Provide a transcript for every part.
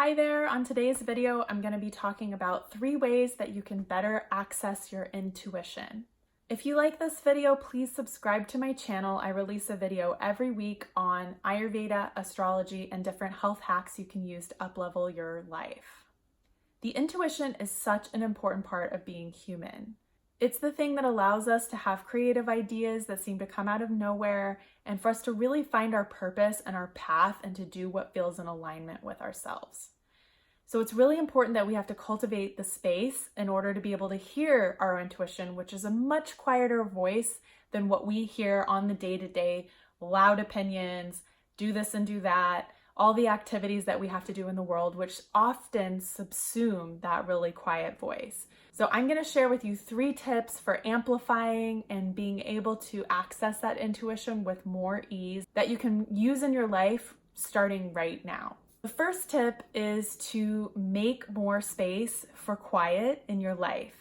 Hi there, on today's video, I'm going to be talking about 3 ways that you can better access your intuition. If you like this video, please subscribe to my channel. I release a video every week on Ayurveda, astrology, and different health hacks you can use to uplevel your life. The intuition is such an important part of being human. It's the thing that allows us to have creative ideas that seem to come out of nowhere and for us to really find our purpose and our path and to do what feels in alignment with ourselves. So it's really important that we have to cultivate the space in order to be able to hear our intuition, which is a much quieter voice than what we hear on the day-to-day, loud opinions, do this and do that, all the activities that we have to do in the world, which often subsume that really quiet voice. So I'm going to share with you 3 tips for amplifying and being able to access that intuition with more ease that you can use in your life starting right now. The first tip is to make more space for quiet in your life.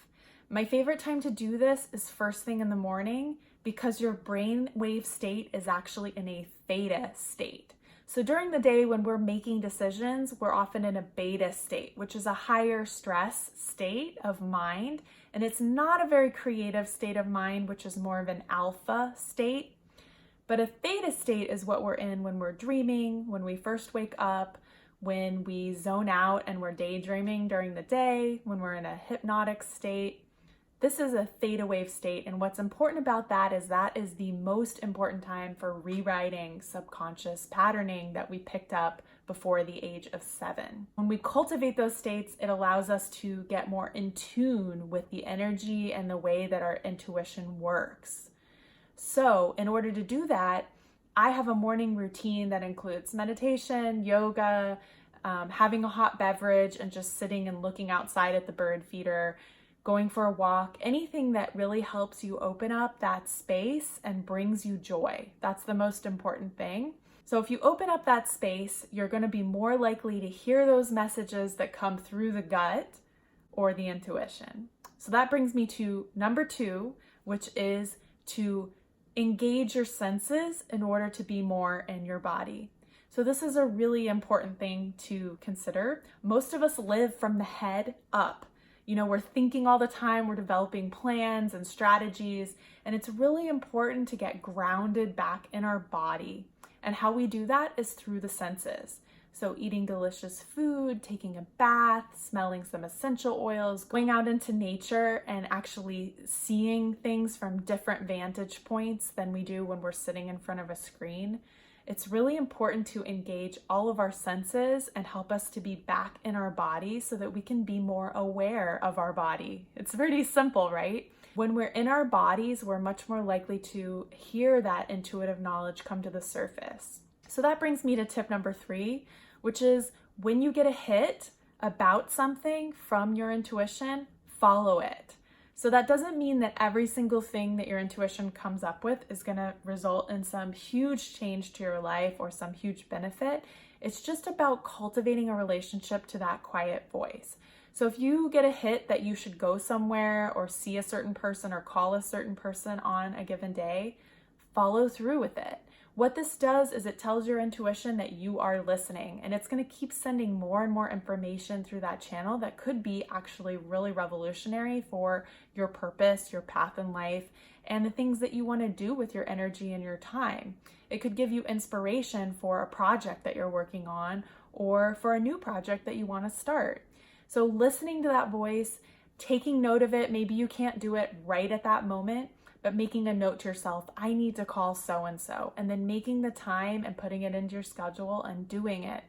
My favorite time to do this is first thing in the morning because your brainwave state is actually in a theta state. So during the day when we're making decisions, we're often in a beta state, which is a higher stress state of mind. And it's not a very creative state of mind, which is more of an alpha state. But a theta state is what we're in when we're dreaming, when we first wake up, when we zone out and we're daydreaming during the day, when we're in a hypnotic state. This is a theta wave state, and what's important about that is the most important time for rewriting subconscious patterning that we picked up before the age of 7. When we cultivate those states, it allows us to get more in tune with the energy and the way that our intuition works. So in order to do that, I have a morning routine that includes meditation, yoga, having a hot beverage, and just sitting and looking outside at the bird feeder, going for a walk, anything that really helps you open up that space and brings you joy. That's the most important thing. So if you open up that space, you're going to be more likely to hear those messages that come through the gut or the intuition. So that brings me to number 2, which is to engage your senses in order to be more in your body. So this is a really important thing to consider. Most of us live from the head up. We're thinking all the time, we're developing plans and strategies, and it's really important to get grounded back in our body. And how we do that is through the senses. So eating delicious food, taking a bath, smelling some essential oils, going out into nature and actually seeing things from different vantage points than we do when we're sitting in front of a screen. It's really important to engage all of our senses and help us to be back in our body so that we can be more aware of our body. It's pretty simple, right? When we're in our bodies, we're much more likely to hear that intuitive knowledge come to the surface. So that brings me to tip number 3, which is when you get a hit about something from your intuition, follow it. So that doesn't mean that every single thing that your intuition comes up with is going to result in some huge change to your life or some huge benefit. It's just about cultivating a relationship to that quiet voice. So if you get a hit that you should go somewhere or see a certain person or call a certain person on a given day, follow through with it. What this does is it tells your intuition that you are listening, and it's going to keep sending more and more information through that channel that could be actually really revolutionary for your purpose, your path in life, and the things that you want to do with your energy and your time. It could give you inspiration for a project that you're working on or for a new project that you want to start. So listening to that voice, taking note of it, maybe you can't do it right at that moment, but making a note to yourself, I need to call so-and-so, and then making the time and putting it into your schedule and doing it.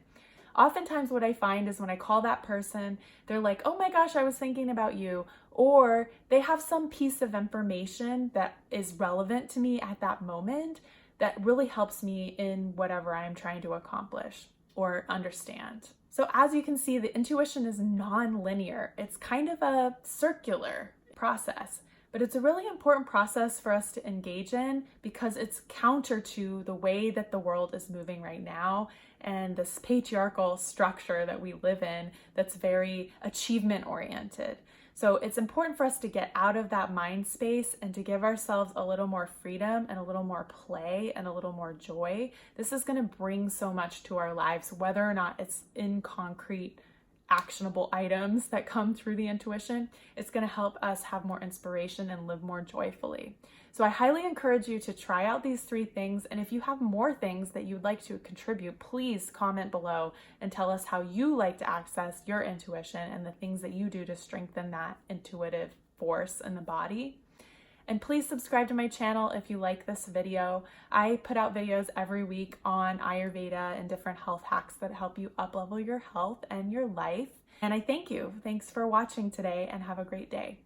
Oftentimes what I find is when I call that person, they're like, oh my gosh, I was thinking about you, or they have some piece of information that is relevant to me at that moment that really helps me in whatever I'm trying to accomplish or understand. So as you can see, the intuition is non-linear. It's kind of a circular process. But it's a really important process for us to engage in because it's counter to the way that the world is moving right now and this patriarchal structure that we live in that's very achievement oriented. So it's important for us to get out of that mind space and to give ourselves a little more freedom and a little more play and a little more joy. This is going to bring so much to our lives, whether or not it's in concrete, actionable items that come through the intuition. It's going to help us have more inspiration and live more joyfully. So I highly encourage you to try out these 3 things. And if you have more things that you'd like to contribute, please comment below and tell us how you like to access your intuition and the things that you do to strengthen that intuitive force in the body. And please subscribe to my channel if you like this video. I put out videos every week on Ayurveda and different health hacks that help you up-level your health and your life. And I thank you. Thanks for watching today and have a great day.